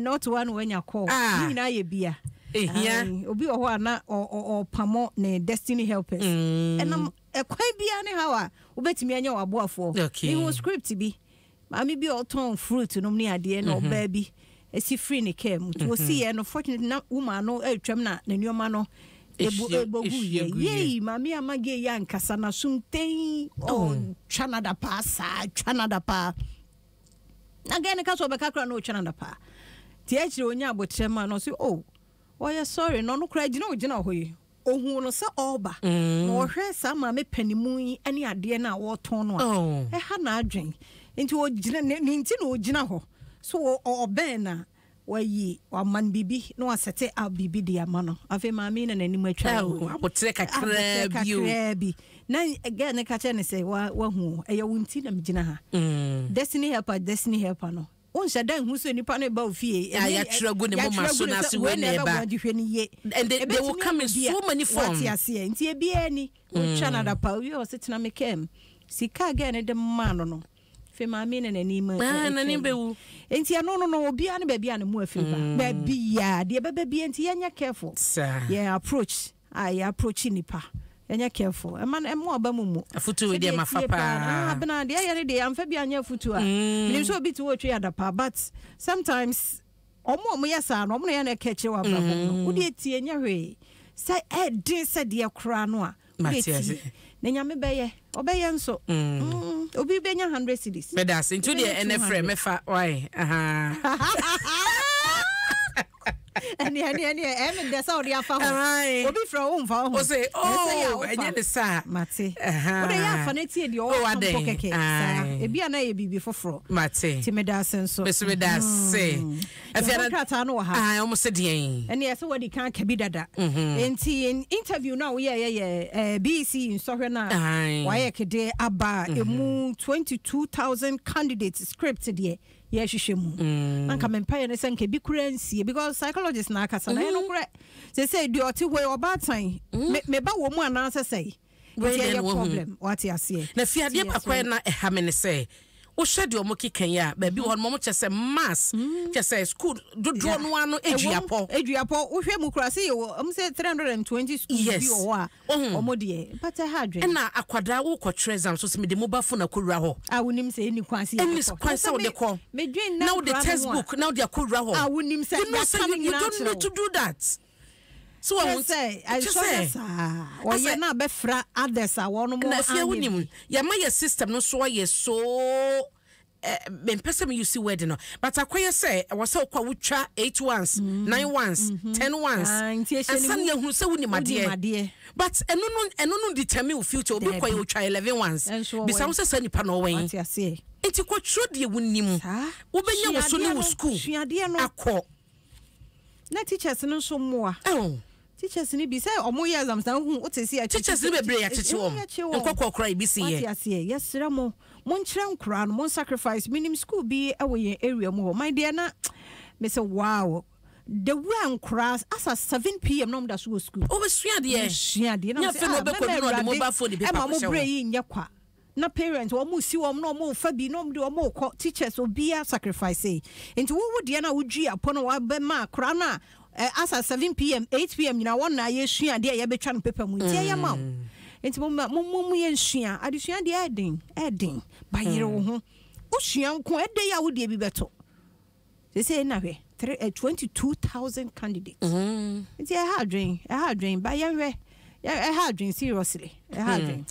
not one when you call. Na ye bia. Obi o ho ana o pamo ne destiny helpers. And e kwai bia ne hawa obetimi anya waboafo. He was script bi. Mami bi o ton fruit no ne ade na oba bi. Esi free ne kem. To see no fortunate na woman no atwam na nneoma no ebogu ye mami amage ya nkasa na sumten Canada pa again ka so be kakra no Canada pa ti achire onya abotrema no so yeah sorry no kra gina hoyi ohun no se oba no hwe sa ma me panimu yi ani ade na wo ton no a ha na adwen nti o gina nti no gina ho so oben na wayi wa man bibi no asete a bibi dia mano afi ma mi na nani matwa abotre kakra bi na again ka che ne se wa hu eya wunti na mgina ha destiny helper no on shadan hu so nipa no ba ofie ya trago ne mama so na se we na ba and they will come in so many forms nti e bia ni o Canada pa we o setena me kem sika again de mano no fe ma mi na nani ma na ni bewu enti no obi an ba bia na mu afi ba bia de ba bia enti yanya careful yeah approach nipa enya careful man emo aba mumu afutu we de mafapa bena de yare de amfa bia anya afutu a minim so obi to wo twa adapa but sometimes omo yesa no omo na ya keche wa bra no wo de tie nya hwe say din say de kra no a Matias na nyame beye obeye nso obi benya 100 cedis me das into the NFR mefa why and the Saudi afa obi from umfa o say enye de sa mate o de ya fa na tie de o pokeke sa e bia na ye bibi foforo mate ti me da senso me da se afia na no ha o mo se de and yes what kan ka bi dada enti interview na we ye BC nsohwe na wa ye kede aba emu 22,000 candidates script de ye hwehwemu anka mempa ne senke bi kuransie because psychologists na akasa na no kure say do oti we obatan me ba wo mu ana say we problem what you see na fiade pakwa na ehamene say o hwede o mo kikan ya ba bi won mo chese mass chese school dodro no ano eduapo wo hwe mu kura say o say 320 school bi o wa o mo de but ha dwen na akwada wo kwatre exam so me de mobile phone akowura ho wonim say eni kwanse wo de ko me dwen now the textbook now the akowura ho wonim say you don't need to do that. So I won't say I say or you na be fra others a won mo anim ya ma your system no so ye so ben person you see wedding no but akoye say I was so kwa wutwa 8 ones 9 ones 10 ones and some you hu say woni made but eno no determine your future obi kwa wutwa 11 ones be some say nipa no wen enti kwa tro de wonim wo benya wo so ne wo school akọ na teachers no so moa teachers ni bi say omo ye exams na hu otesi teachers ni bebre ya cheche wom nkokokora ibi si ye yes ramo mon kire nkora no mon sacrifice minim school bi awo ye area mo my dear na me say wow the run cross as at 7 p.m. no da school o be sua de na fe no be ko no de mobile phone be pa ko nya kwa na parents wo mu si wo no mo fa bi no de wo mo ko teachers obi a sacrifice into wo de na wo dwi apono wa be ma kora na as at 7 p.m. 8 p.m. you know one na ye sua de ye be twa no paper mu tie ye ma enti mo ye sua adesua de edin ba yire wo ho wo sua nko ede ya wo de bi beto say na hwe 22,000 candidates enti e hard dream ba ye hwe e hard dream seriously e hard dream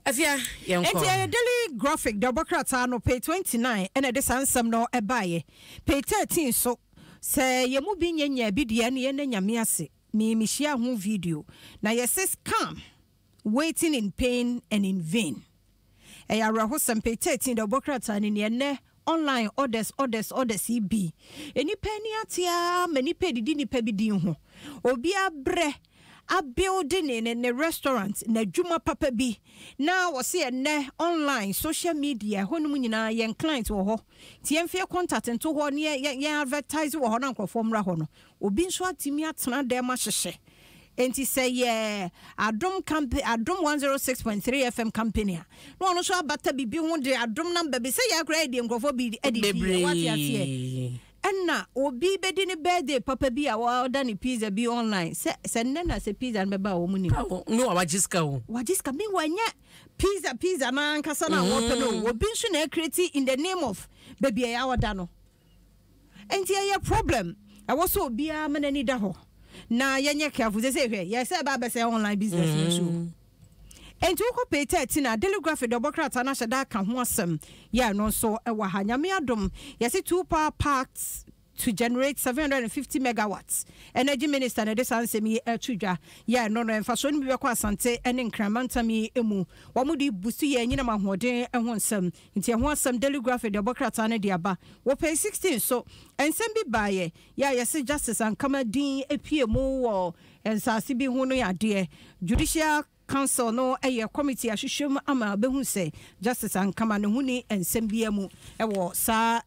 afia yenko enti daily graphic democrats no page 29 and the sansam no e baye page 13 so say ye mu bi nyanya bi de ne ye na nyame ase me share ho video na ye says come waiting in pain and in vain e ya raho sam page 13 democrats ne ne online orders be eni pani atia mani pedidi ni pebidi ho obi abre a building in a restaurant na juma papa bi na wo se ne online social media honum nyina yen client wo ho ti emfe contact nto ho ne yen advertise wo ho na nkofo mra ho no obi nso atimi atena dem ahyehye enti say Adom 106.3 FM company no no so abata bibi ho de Adom number be say ya kra de nkofo bi edidi what ya tie enna obi bedi ne birthday papa bi a order ni pizza bi online se nna se pizza no beba wo muni no wajiska me wanya pizza na ankasa na wo pe no obi nso na create in the name of baby ya order no enti ya problem I was so obi a manani da ho na yenye careful say hwe yes e ba be say online business so enti wo ko pay 13 na Daily Graphic Democrat na shada ka ho asem ya no so e wa ha nyame adom yes 2 power parks to generate 750 megawatts. Energy Minister na desansemi etudwa ya no emfaso ni bibekwa asante ene nkramantami emu wamudi busu ye nyina mahoden ehwo nsem nti ehwo asem Daily Graphic Democrat na de aba wo pay 16 so ensem bi baye ya yesi justice ankama din epie mu wo ensase bi hu no ya de judicial council no eye committee ahwehwem ama behu se justice ankama no huni ensem bi emu ewo sa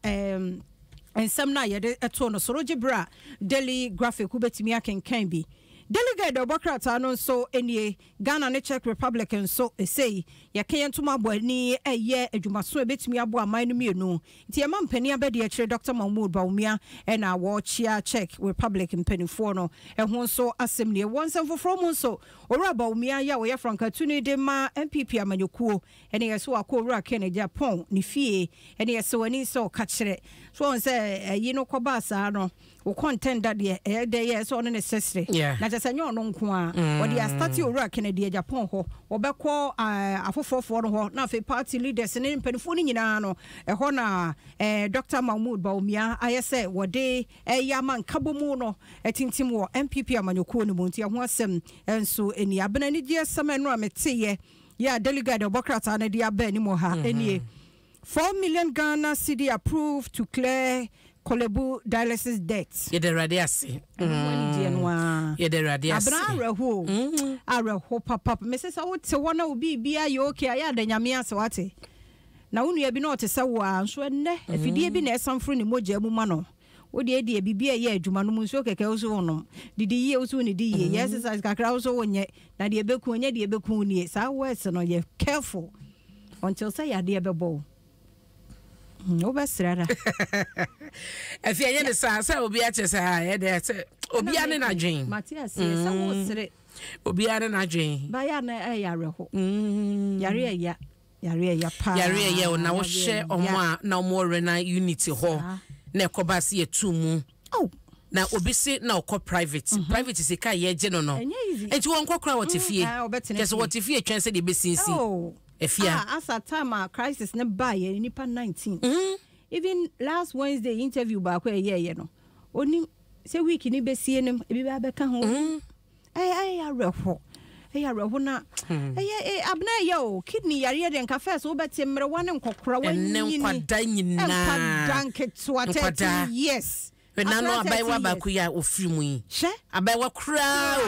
and some na yede eto no soroje bra Daily Graphic ubetimi akenkan bi Delegate Democrat anon so enie Ghana ne Czech Republic so say ya kentuma bwani eye adwumaso ebetimi abo aman no mienu nti e mampani abede akire Dr. Mahmoud Baumia and a Chia Czech Republic mpanifo no ehon so asem ne wonsem foforo so ora Baumia ya wo ye franka tuni de ma MPP amanyokuo ene yeso akọ ora Kenya Japan ni fie ene yeso ani so ka kire so on say yi no koba sa no wo contender de de yeso on ne sesre na sanyo no nko a odi a start ora Kennedy Japan ho obekọ afofofo no ho na fe party leaders ne mpanifo ni nyina no ho na Dr. Mahmoud Baumia ayese wode yaman kabomu no etintim wo MPP amanyokuo no munti ho asem enso eni abena ni die sama no ameteye ya delegate Democrat na dia ba ni mo ha eni 4 million Ghana cedi approved to clear Kolebu dialysis debt. Ye de radiasi. Ye de radiasi. Abra reho papa. Mrs. I would say one will be you okay. I had the Yamia Swati. Now, only be not a sawa, so ne, if you be near some friend in Moja Mumano. Would the idea be a year, Jumanum Soka Kelso? Did the year also in the day? Yes, as I crowd so when yet, Nadia Becunia, the Becunia, so west and ye careful until say a dear bebo. No besrada. If you are the sa obi ache sa ya de obi ane na dwen. Matthias say some sere. Obi ane na dwen. Ba ya na yare ho. Yare ya pa. Yare ya na wo hye omo a na omo re na unity ho. Na ekoba se ye tu mu. Oh. Na obi se na okọ private. Private se ka ye je no no. Enti won kokra wotifie. Kese wotifie twen se de besinsi. Oh. As a time crisis ne buy nipa 19. Even last Wednesday interview ba kwa ye no. Oni se week ni be sie nem e bi ba beka ho. Areho. Areho na. Abna yo kidney yare de nka first wo beti mre wane nkokora wani ni. Nkwada nyina. Nkwada nketwa 30 years. We na no abai wa ba ku ya ofiri mu yi. Hye. Abai wa kura o.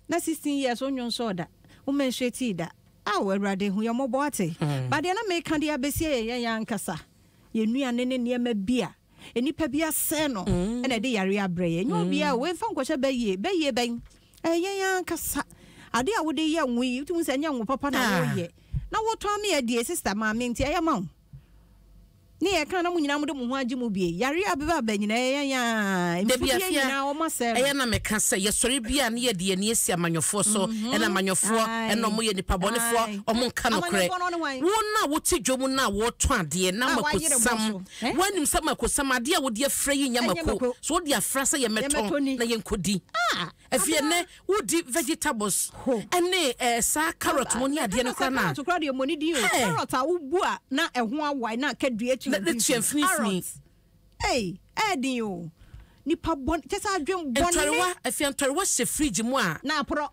Na 16 years onyon soda. Umensheti da awurade hu yomobo ate ba de na me kan de abesie ye yankasa ye nuane ne ne ma bia enipa bia se no ene de yare abreye nyo bia we fa nkwose beye ben ye yankasa ade a wo de ye nwi utum se nya nwo papa na wo ye na wo to am ye de sister ma me ntia ye ma ni e kan na mu nyina mu de mu ho agi mu bie yare abeba ba nyina ya de bia nyina o ma se e na me ka se ye sori bia na ye de ne esi amanyofo so e na amanyofo e no mo ye nipa bonefo o mo nka no kre wo na wo ti dwom na wo to ade na makosam wanim sam makosam ade a wo de afra yi nyamako so wo de afra se ye meton na ye nkodi afie ne wo di vegetables ene sa carrot mo ni ade no kra na to kra de mo ni di o carrot a wo bu a na ehho awai na kadua let's finish. Hey, Eddie, nipa bon, just a dream bon. If you enter what's the fridge moi? Na pro.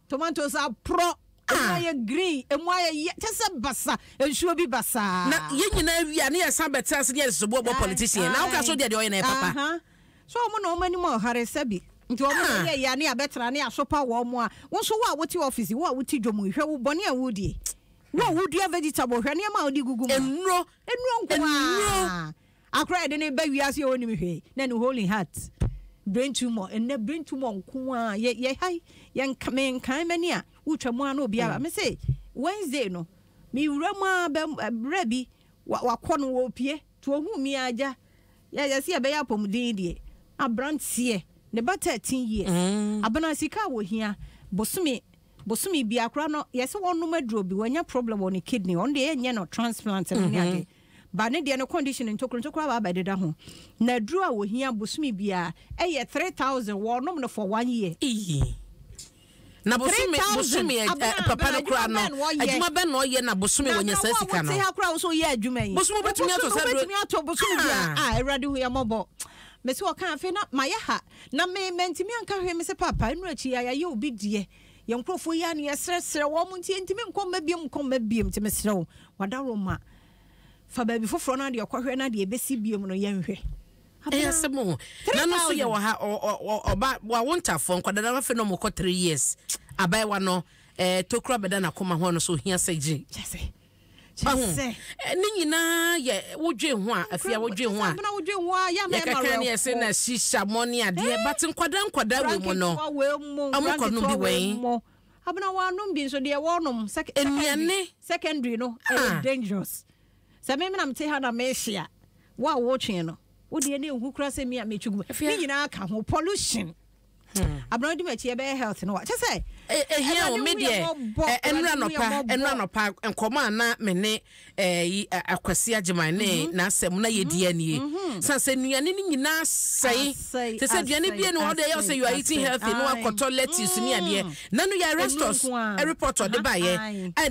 Tomatoes are pro. I agree. And why just a bassa and sure be bassa. Na you know we are near some better as a politician. Now can so the oil papa. So no many more Harry Sebi. Into a year near better near sopa warm one. Once what your office, what would you do? Who Bonnie and Woody? No, would you vegetable? Any amount of Google and no. I cried in a baby as you only me. Then holding hat. Brain tumor and ne brain tumor. Ye, hi, young coming kind mania, which a man will be. I may say, Wednesday no. Me Rama Brebi, what corner will appear. to hu mi aja ya see be ya pomdin die abrantie ne ba 13 years abana sika wo hia bosumi bi akra no yesi wonum aduro bi wanya problem on kidney on de enye no transplant ni ade ba ne de no condition ntokro ba deda ho na aduro a wo hia bosumi bia eye 3000 wonum no for 1 year na bosumi papa no kra no adwuma be no ye na bosumi wonya sasika no na kra wo so ye adwuma yi bosumi betumi ato bosumi bia erade ho ya mobo me se o kan afi na maye ha na me mentimi anka hwe me se papa enu achi ya ye obi die ye nkrofo ya ne yesresre wo mu ntie ntimi nkom mabiem ti me sre wadaro ma fa ba bi foforo na de okwahwe na de ebesi biem no ye nhwe semo na no so ye wo ha oba wa wontafo nkwadada na fe no mo 3 years abai wa no tokura beda na koma ho no so hia seji Chese ni nyina ye wodwe ho a afia wodwe ho a na wodwe ho a ya me mara ne se na shisha money ade but nkwada we mu no amko no bi wen abna wa no bi so de wonom secondary no dangerous se me na mte ha na me hia wa wo twen no wo de ne hu kura se me a me twugu ni nyina aka ho pollution abna di machi e be health no wa chese ehia o me de enra no pa enkoma na me ne akwase ageman ne na asem na ye die nie sanse nuane ni nyina sai se duane bie no o de you say you are eating healthy no akoto lettuce ni ade na no ya restaurants a report o de ba ye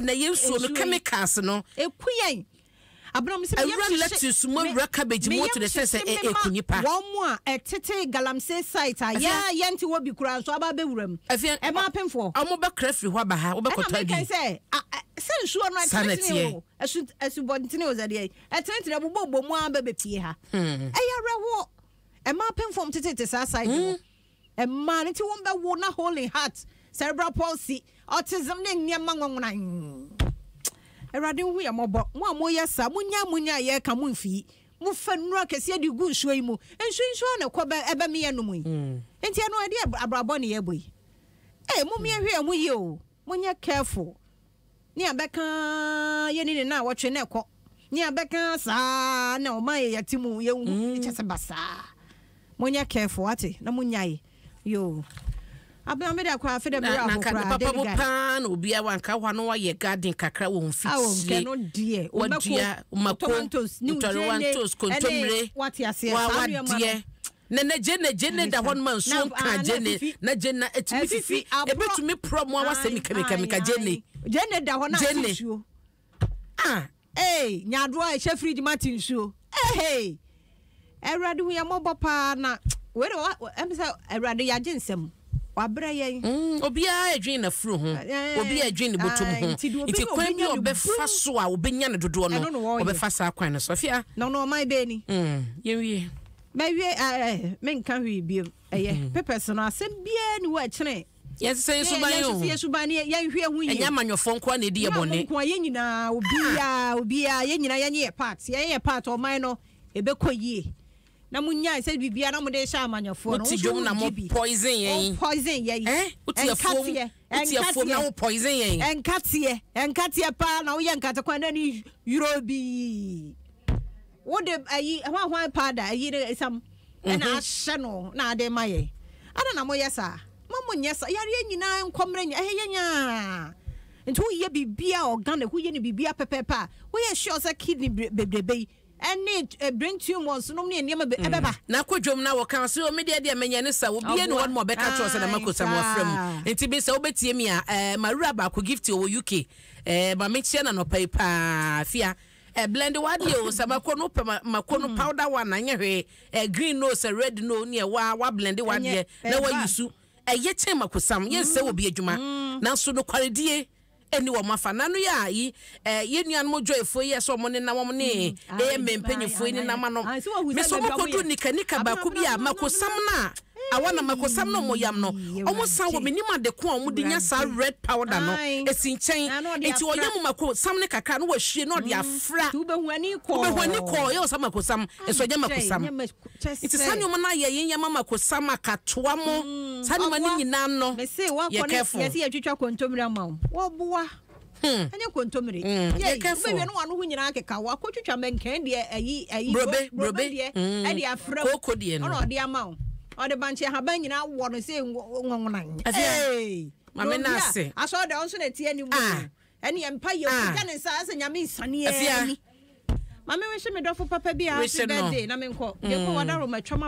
na ye nsuo no chemicals no ekuyen abnom se me lettuce mo cabbage mo to the sense ekunipa wo a etete galamsey site ya yenti wo bi kura so aba bewuram e ma pemfo amo be crafty ho aba ha wo be koto bi se nsuo no etete esu bodintine o zade etete bobbo mu aba be pie ha ya rewo e ma pemfo tete sa site no e ma nti wo be wo na holy heart cerebral palsy autism ne nyama nwonwona erade hu ya mobo mo amoya sa munya ye ka mu mfi mu fa nura kese di gu nsuo yi mu nsuo na koba ebe me ye no mu enti eno ade abrabo ne ye boy mu me hwe mu ye o munya careful ni abeka ye ni na wotwe na ekọ ni abeka sa na o ma ye yatimu ye hu chese basa munya careful ate na munya ye yo abia me da kwa fe de bra ho kra papa bo pan obi a wanka hwa no ye garden kakra wo mfiti ke no die o dia tomatoes ni kontomre what ya se wa die na jene da hon man so ka jene na jena etimi fifi ebetumi promo wa se mika jene da hon na tissue nyado a she fridge matin show erade hu ya mobopa na we emsa erade ya jensem wabra yen obi a adwin na furu ho obi a adwin botum ho iti kwan bi obefa so a obenya ne dodo no obefa sa kwan no sofia no mai be ni yenwie menka hwi biem pepes no asem bia ni wa kire yes say suban ye hwe hu yi enya manyofo nko na edi ebone nko ye nyina obi a ye nyina ye part o mai no ebekɔyie na munya se bibia na mude sha amanyofo no utijom na mo poison yen utiafo na wo poison yen enkatie pa na wo ye nkate kwan na ni eurobi wo de ayi hwan pada ayi ne sam na ahye no na ade maye ana na mo yesa mamunye sa yare nyina nkomre nya yenya nti wo ye bibia organic wo ye ne bibia pepepa wo ye sure sa kidney bebrebe any brain tumors no ne niam ebeba na kodwom na wo kan so media dia menya ne sa obi ne won mo beka cho se na makosa mo afram enti be se obetie mi a marura ba ko gift o UK ma me chia na no pa fia blend wadi o sabako no makono powder one na nyehwe green no se red no ne wa blend wadi na wa yusu ye chen makosam ye se obi adwuma na so no kwaredie eni wo mafa nanu ya yi ye nuan mo joyfo ye so mo ne na mo ne mempanyfo ni na ma no me so mo kodu nika ba ku bia makosam na awana makosam no mo yam no omo san wo menima de ko omo de nya sa red powder no esinchen enti wo yam makosam ne kakra no wo hwie no de afra ubehuani ko ye so makosam eso nya makosam enti sanu mo na ye nya makosam akatoa mo sanu ma ni nyina no me say wa ko ne ye twetwa kontomira ma wo boa Anya kontomire. Yeah, we no wanu hu nyina keka wa kotwetwa menkan de ayi brobe de e de afra koko de no. Ono de ama wo. O de banche haban nyina wo no se ngongonan. Mame na ase. Aso de onso na tie ni mu. Ene empa ye kuja ne sa ase nyame nsane ani. Mame we she me dofo papa bi a happy birthday na me nko. Ye ko wadaro matwa